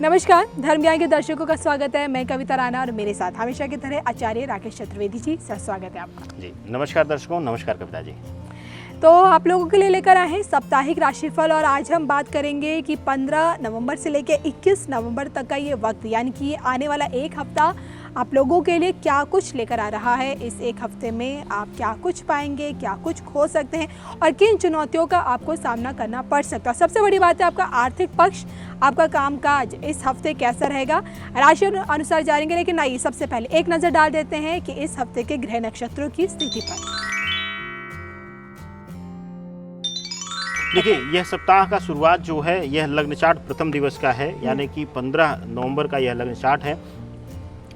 नमस्कार, धर्म ज्ञान के दर्शकों का स्वागत है। मैं कविता राणा और मेरे साथ हमेशा की तरह आचार्य राकेश चतुर्वेदी जी। सर, स्वागत है आपका। जी नमस्कार दर्शकों, नमस्कार कविता जी। तो आप लोगों के लिए लेकर आए हैं साप्ताहिक राशिफल और आज हम बात करेंगे कि 15 नवंबर से लेकर 21 नवंबर तक का ये वक्त, यानी कि आने वाला एक हफ्ता आप लोगों के लिए क्या कुछ लेकर आ रहा है। इस एक हफ्ते में आप क्या कुछ पाएंगे, क्या कुछ खो सकते हैं और किन चुनौतियों का आपको सामना करना पड़ सकता है। सबसे बड़ी बात है आपका आर्थिक पक्ष, आपका कामकाज इस हफ्ते कैसा रहेगा, राशि अनुसार जानेंगे। लेकिन आइए सबसे पहले एक नज़र डाल देते हैं कि इस हफ्ते के ग्रह नक्षत्रों की स्थिति पर। देखिए, यह सप्ताह का शुरुआत जो है यह लग्न चार्ट प्रथम दिवस का है, यानी कि 15 नवंबर का यह लग्न चार्ट है।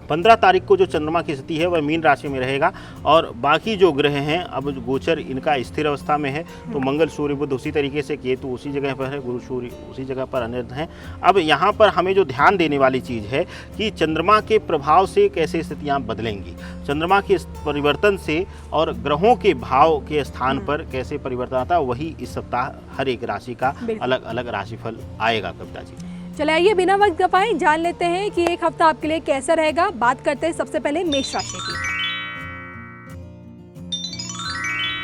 15 तारीख को जो चंद्रमा की स्थिति है वह मीन राशि में रहेगा और बाकी जो ग्रह हैं अब गोचर इनका स्थिर अवस्था में है। तो मंगल, सूर्य, बुध उसी तरीके से, केतु उसी जगह पर है, गुरु सूर्य उसी जगह पर अनिर्ध हैं। अब यहाँ पर हमें जो ध्यान देने वाली चीज़ है कि चंद्रमा के प्रभाव से कैसे स्थितियाँ बदलेंगी, चंद्रमा के परिवर्तन से और ग्रहों के भाव के स्थान पर कैसे परिवर्तन आता है, वही इस सप्ताह हर एक राशि का अलग अलग राशिफल आएगा। कविता जी, चले आइए बिना वक्त गवाए जान लेते हैं कि एक हफ्ता आपके लिए कैसा रहेगा। बात करते हैं सबसे पहले मेष राशि की।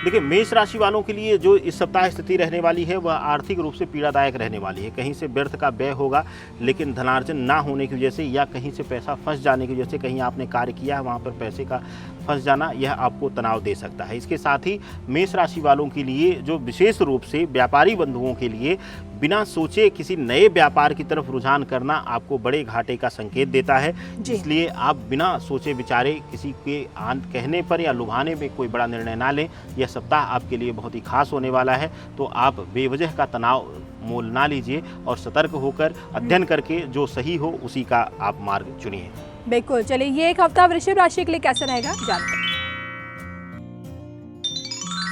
देखिए, मेष राशि वालों के लिए जो इस सप्ताह स्थिति रहने वाली है वह आर्थिक रूप से पीड़ादायक रहने वाली है। कहीं से व्यर्थ का व्यय होगा, लेकिन धनार्जन ना होने की वजह से या कहीं से पैसा फंस जाने की वजह से, कहीं आपने कार्य किया है वहाँ पर पैसे का फंस जाना, यह आपको तनाव दे सकता है। इसके साथ ही मेष राशि वालों के लिए जो विशेष रूप से व्यापारी बंधुओं के लिए बिना सोचे किसी नए व्यापार की तरफ रुझान करना आपको बड़े घाटे का संकेत देता है। इसलिए आप बिना सोचे विचारे किसी के कहने पर या लुभाने में कोई बड़ा निर्णय ना लें। यह सप्ताह आपके लिए बहुत ही खास होने वाला है। तो आप बेवजह का तनाव मोल ना लीजिए और सतर्क होकर अध्ययन करके जो सही हो उसी का आप मार्ग चुनिए। बिल्कुल। चलिए, ये एक हफ्ता वृषभ राशि के लिए कैसा रहेगा जानते हैं।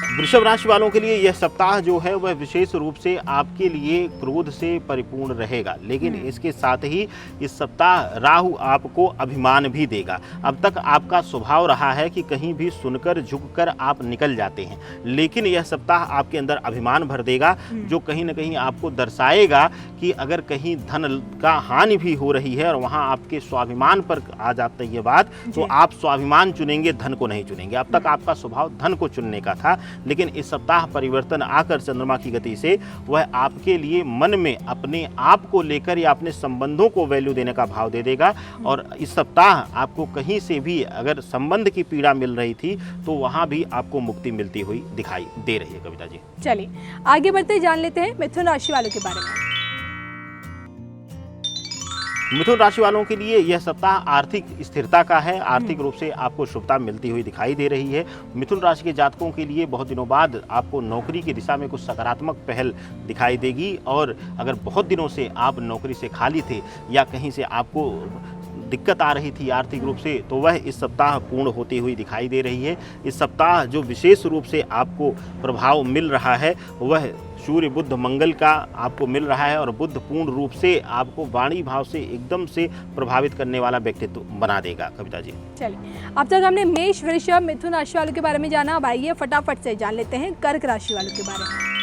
वृषभ राशि वालों के लिए यह सप्ताह जो है वह विशेष रूप से आपके लिए क्रोध से परिपूर्ण रहेगा, लेकिन इसके साथ ही इस सप्ताह राहु आपको अभिमान भी देगा। अब तक आपका स्वभाव रहा है कि कहीं भी सुनकर झुककर आप निकल जाते हैं, लेकिन यह सप्ताह आपके अंदर अभिमान भर देगा, जो कहीं ना कहीं आपको दर्शाएगा कि अगर कहीं धन का हानि भी हो रही है और वहाँ आपके स्वाभिमान पर आ जाता है ये बात, तो आप स्वाभिमान चुनेंगे, धन को नहीं चुनेंगे। अब तक आपका स्वभाव धन को चुनने का था, लेकिन इस सप्ताह परिवर्तन आकर चंद्रमा की गति से वह आपके लिए मन में अपने आप को लेकर या अपने संबंधों को वैल्यू देने का भाव दे देगा। और इस सप्ताह आपको कहीं से भी अगर संबंध की पीड़ा मिल रही थी तो वहां भी आपको मुक्ति मिलती हुई दिखाई दे रही है। कविता जी, चलिए आगे बढ़ते जान लेते हैं मिथुन राशि वालों के बारे में। मिथुन राशि वालों के लिए यह सप्ताह आर्थिक स्थिरता का है। आर्थिक रूप से आपको शुभता मिलती हुई दिखाई दे रही है। मिथुन राशि के जातकों के लिए बहुत दिनों बाद आपको नौकरी की दिशा में कुछ सकारात्मक पहल दिखाई देगी। और अगर बहुत दिनों से आप नौकरी से खाली थे या कहीं से आपको दिक्कत आ रही थी आर्थिक रूप से, तो वह इस सप्ताह पूर्ण होती हुई दिखाई दे रही है। इस सप्ताह जो विशेष रूप से आपको प्रभाव मिल रहा है वह सूर्य, बुध, मंगल का आपको मिल रहा है। और बुध पूर्ण रूप से आपको वाणी भाव से एकदम से प्रभावित करने वाला व्यक्तित्व बना देगा। कविता जी, चलिए अब तक हमने मेष, वृषभ, मिथुन राशि वालों के बारे में जाना। अब आइए फटाफट से जान लेते हैं कर्क राशि वालों के बारे में।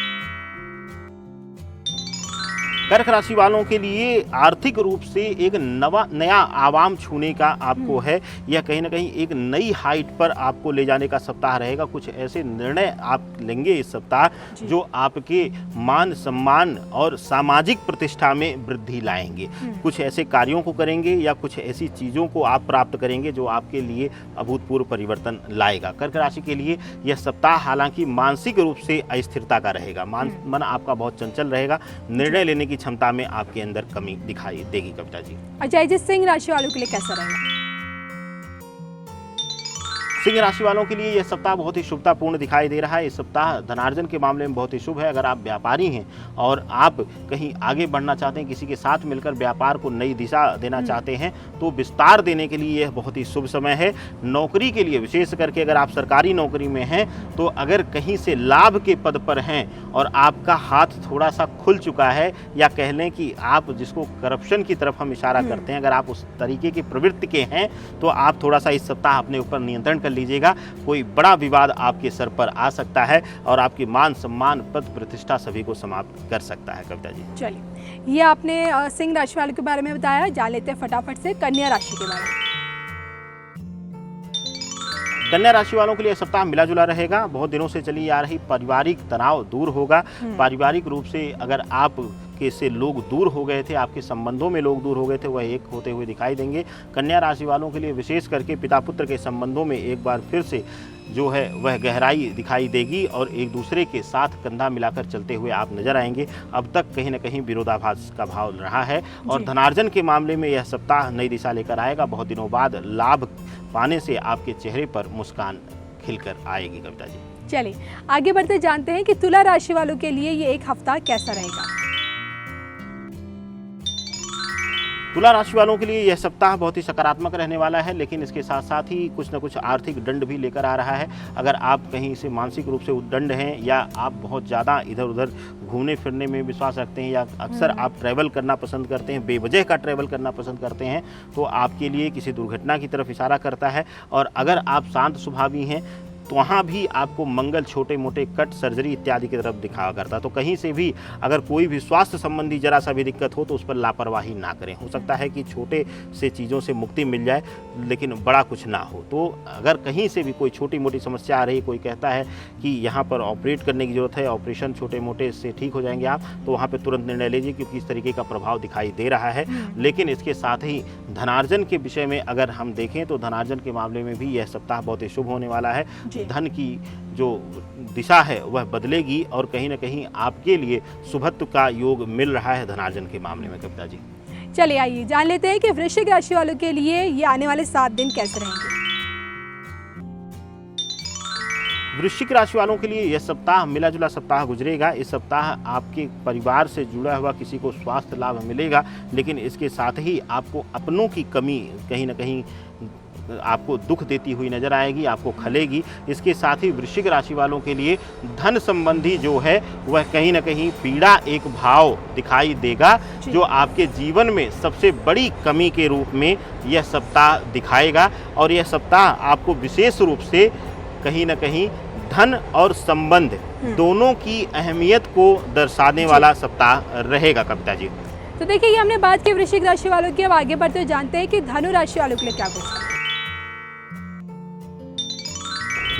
कर्क राशि वालों के लिए आर्थिक रूप से एक नया आवाम छूने का आपको है। यह कहीं ना कहीं एक नई हाइट पर आपको ले जाने का सप्ताह रहेगा। कुछ ऐसे निर्णय आप लेंगे इस सप्ताह जो आपके मान, सम्मान और सामाजिक प्रतिष्ठा में वृद्धि लाएंगे। कुछ ऐसे कार्यों को करेंगे या कुछ ऐसी चीज़ों को आप प्राप्त करेंगे जो आपके लिए अभूतपूर्व परिवर्तन लाएगा। कर्क राशि के लिए यह सप्ताह हालांकि मानसिक रूप से अस्थिरता का रहेगा। मन आपका बहुत चंचल रहेगा। निर्णय लेने की क्षमता में आपके अंदर कमी दिखाई देगी। कविता जी, अजय जी, सिंह राशि वालों के लिए कैसा रहेगा? सिंह राशि वालों के लिए यह सप्ताह बहुत ही शुभतापूर्ण दिखाई दे रहा है। इस सप्ताह धनार्जन के मामले में बहुत ही शुभ है। अगर आप व्यापारी हैं और आप कहीं आगे बढ़ना चाहते हैं, किसी के साथ मिलकर व्यापार को नई दिशा देना चाहते हैं, तो विस्तार देने के लिए यह बहुत ही शुभ समय है। नौकरी के लिए विशेष करके अगर आप सरकारी नौकरी में हैं तो अगर कहीं से लाभ के पद पर हैं और आपका हाथ थोड़ा सा खुल चुका है, या कह लें कि आप जिसको करप्शन की तरफ हम इशारा करते हैं, अगर आप उस तरीके की प्रवृत्ति के हैं तो आप थोड़ा सा इस सप्ताह अपने ऊपर नियंत्रण कर लीजिएगा, कोई बड़ा विवाद आपके सर पर आ सकता है और आपके मान सम्मान पद प्रतिष्ठा सभी को समाप्त कर सकता है। कविता जी, चलिए, ये आपने सिंह राशि वालों के बारे में बताया। जान लेते हैं फटाफट से कन्या राशि के बारे में। कन्या राशि वालों के लिए सप्ताह मिला जुला रहेगा। बहुत दिनों से चली आ रही पारिवारिक तनाव दूर होगा। पारिवारिक रूप से अगर आप के से लोग दूर हो गए थे, आपके संबंधों में लोग दूर हो गए थे, वह एक होते हुए दिखाई देंगे। कन्या राशि वालों के लिए विशेष करके पिता पुत्र के संबंधों में एक बार फिर से जो है वह गहराई दिखाई देगी और एक दूसरे के साथ कंधा मिलाकर चलते हुए आप नजर आएंगे। अब तक कहीं न कहीं विरोधाभास का भाव रहा है और धनार्जन के मामले में यह सप्ताह नई दिशा लेकर आएगा। बहुत दिनों बाद लाभ पाने से आपके चेहरे पर मुस्कान खिलकर आएगी। कविता जी, चलिए आगे बढ़ते जानते हैं कि तुला राशि वालों के लिए ये एक हफ्ता कैसा रहेगा। तुला राशि वालों के लिए यह सप्ताह बहुत ही सकारात्मक रहने वाला है, लेकिन इसके साथ साथ ही कुछ न कुछ आर्थिक दंड भी लेकर आ रहा है। अगर आप कहीं से मानसिक रूप से उद्दंड हैं या आप बहुत ज़्यादा इधर उधर घूमने फिरने में विश्वास रखते हैं या अक्सर आप ट्रैवल करना पसंद करते हैं, बेवजह का ट्रैवल करना पसंद करते हैं, तो आपके लिए किसी दुर्घटना की तरफ इशारा करता है। और अगर आप शांत स्वभावी हैं तो वहाँ भी आपको मंगल छोटे मोटे कट सर्जरी इत्यादि की तरफ दिखावा करता है। तो कहीं से भी अगर कोई भी स्वास्थ्य संबंधी जरा सा भी दिक्कत हो तो उस पर लापरवाही ना करें। हो सकता है कि छोटे से चीज़ों से मुक्ति मिल जाए लेकिन बड़ा कुछ ना हो। तो अगर कहीं से भी कोई छोटी मोटी समस्या आ रही, कोई कहता है कि यहाँ पर ऑपरेट करने की ज़रूरत है, ऑपरेशन छोटे मोटे से ठीक हो जाएंगे आप, तो वहाँ पर तुरंत निर्णय लीजिए क्योंकि इस तरीके का प्रभाव दिखाई दे रहा है। लेकिन इसके साथ ही धनार्जन के विषय में अगर हम देखें तो धनार्जन के मामले में भी यह सप्ताह बहुत ही शुभ होने वाला है। धन की जो दिशा है वह बदलेगी और कहीं ना कहीं आपके लिए शुभत्व का योग मिल रहा है धनार्जन के मामले में। कविता जी, चलिए आइए जान लेते हैं कि वृश्चिक राशि वालों के लिए ये आने वाले 7 दिन कैसे रहेंगे। वृश्चिक राशि वालों के लिए यह सप्ताह मिला जुला सप्ताह गुजरेगा। इस सप्ताह आपके परिवार से जुड़ा हुआ किसी को स्वास्थ्य लाभ मिलेगा, लेकिन इसके साथ ही आपको अपनों की कमी कहीं ना कहीं आपको दुख देती हुई नजर आएगी, आपको खलेगी। इसके साथ ही वृश्चिक राशि वालों के लिए धन संबंधी जो है वह कहीं ना कहीं पीड़ा एक भाव दिखाई देगा, जो आपके जीवन में सबसे बड़ी कमी के रूप में यह सप्ताह दिखाएगा। और यह सप्ताह आपको विशेष रूप से कहीं ना कहीं धन और संबंध दोनों की अहमियत को दर्शाने वाला सप्ताह रहेगा। कविता जी, तो देखिए ये हमने बात की वृश्चिक राशि वालों की। अब आगे बढ़ते हुए जानते हैं कि धनु राशि वालों के लिए क्या कुछ है।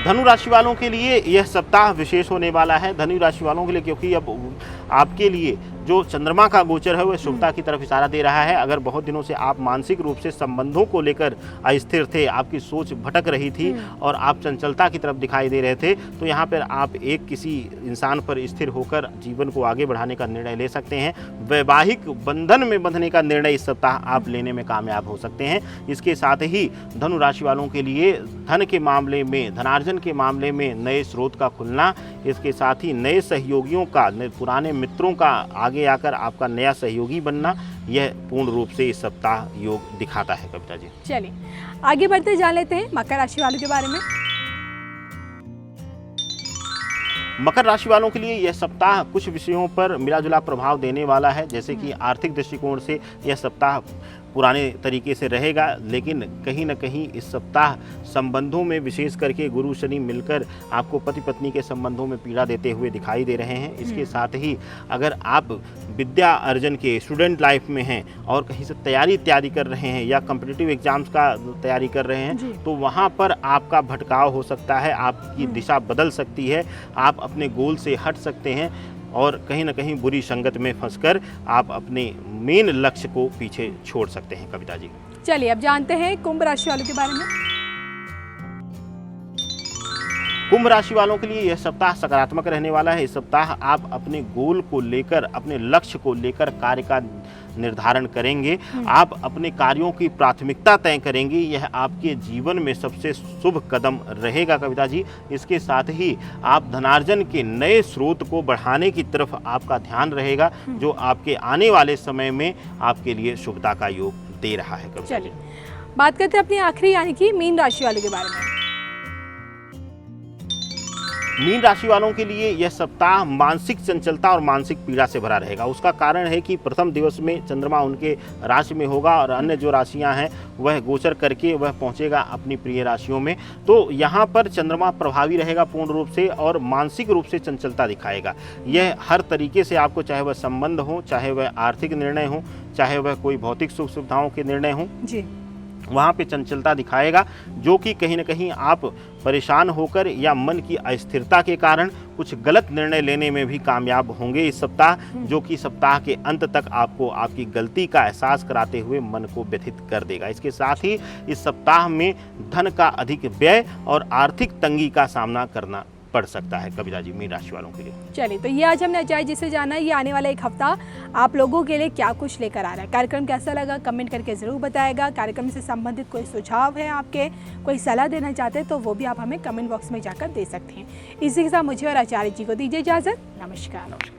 धनु राशि वालों के लिए यह सप्ताह विशेष होने वाला है। धनु राशि वालों के लिए क्योंकि अब आपके लिए जो चंद्रमा का गोचर है वह शुभता की तरफ इशारा दे रहा है। अगर बहुत दिनों से आप मानसिक रूप से संबंधों को लेकर अस्थिर थे, आपकी सोच भटक रही थी और आप चंचलता की तरफ दिखाई दे रहे थे, तो यहाँ पर आप एक किसी इंसान पर स्थिर होकर जीवन को आगे बढ़ाने का निर्णय ले सकते हैं। वैवाहिक बंधन में बंधने का निर्णय इस सप्ताह आप लेने में कामयाब हो सकते हैं। इसके साथ ही धनु राशि वालों के लिए धन के मामले में, धनार्जन के मामले में नए स्रोत का खुलना, इसके साथ ही नए सहयोगियों का, पुराने मित्रों का आगे आकर आपका नया सहयोगी बनना, यह पूर्ण रूप से इस सप्ताह योग दिखाता है। कविता जी, चलिए आगे बढ़ते जान लेते हैं मकर राशि वालों के बारे में। मकर राशि वालों के लिए यह सप्ताह कुछ विषयों पर मिलाजुला प्रभाव देने वाला है। जैसे कि आर्थिक दृष्टिकोण से यह सप्ताह पुराने तरीके से रहेगा, लेकिन कहीं न कहीं इस सप्ताह संबंधों में विशेष करके गुरु शनि मिलकर आपको पति पत्नी के संबंधों में पीड़ा देते हुए दिखाई दे रहे हैं। इसके साथ ही अगर आप विद्या अर्जन के स्टूडेंट लाइफ में हैं और कहीं से तैयारी इत्यादि कर रहे हैं या कॉम्पिटिटिव एग्जाम्स का तैयारी कर रहे हैं, तो वहाँ पर आपका भटकाव हो सकता है, आपकी दिशा बदल सकती है, आप अपने गोल से हट सकते हैं और कहीं ना कहीं बुरी संगत में फंसकर आप अपने मेन लक्ष्य को पीछे छोड़ सकते हैं। कविता जी, चलिए अब जानते हैं कुंभ राशि वालों के बारे में। कुंभ राशि वालों के लिए यह सप्ताह सकारात्मक रहने वाला है। इस सप्ताह आप अपने गोल को लेकर, अपने लक्ष्य को लेकर कार्य का निर्धारण करेंगे। आप अपने कार्यों की प्राथमिकता तय करेंगे। यह आपके जीवन में सबसे शुभ कदम रहेगा। कविता जी, इसके साथ ही आप धनार्जन के नए स्रोत को बढ़ाने की तरफ आपका ध्यान रहेगा, जो आपके आने वाले समय में आपके लिए शुभता का योग दे रहा है। कविता जी, बात करते हैं अपनी आखिरी यानी कि मीन राशि वालों के बारे में। मीन राशि वालों के लिए यह सप्ताह मानसिक चंचलता और मानसिक पीड़ा से भरा रहेगा। उसका कारण है कि प्रथम दिवस में चंद्रमा उनके राशि में होगा और अन्य जो राशियां हैं वह गोचर करके वह पहुंचेगा अपनी प्रिय राशियों में। तो यहाँ पर चंद्रमा प्रभावी रहेगा पूर्ण रूप से और मानसिक रूप से चंचलता दिखाएगा। यह हर तरीके से आपको, चाहे वह संबंध हो, चाहे वह आर्थिक निर्णय हो, चाहे वह कोई भौतिक सुख सुविधाओं के निर्णय हो, जी, वहाँ पे चंचलता दिखाएगा, जो कि कहीं ना कहीं आप परेशान होकर या मन की अस्थिरता के कारण कुछ गलत निर्णय लेने में भी कामयाब होंगे इस सप्ताह, जो कि सप्ताह के अंत तक आपको आपकी गलती का एहसास कराते हुए मन को व्यथित कर देगा। इसके साथ ही इस सप्ताह में धन का अधिक व्यय और आर्थिक तंगी का सामना करना पड़ सकता है कविता जी मीन राशि वालों के लिए। चलिए, तो ये आज हमने अचाई जिसे जाना ये आने वाला एक हफ्ता आप लोगों के लिए क्या कुछ लेकर आ रहा है। कार्यक्रम कैसा लगा कमेंट करके ज़रूर बताएगा। कार्यक्रम से संबंधित कोई सुझाव है आपके, कोई सलाह देना चाहते हैं तो वो भी आप हमें कमेंट बॉक्स में जाकर दे सकते हैं। इसी के साथ मुझे और आचार्य जी को दीजिए इजाज़त। नमस्कार।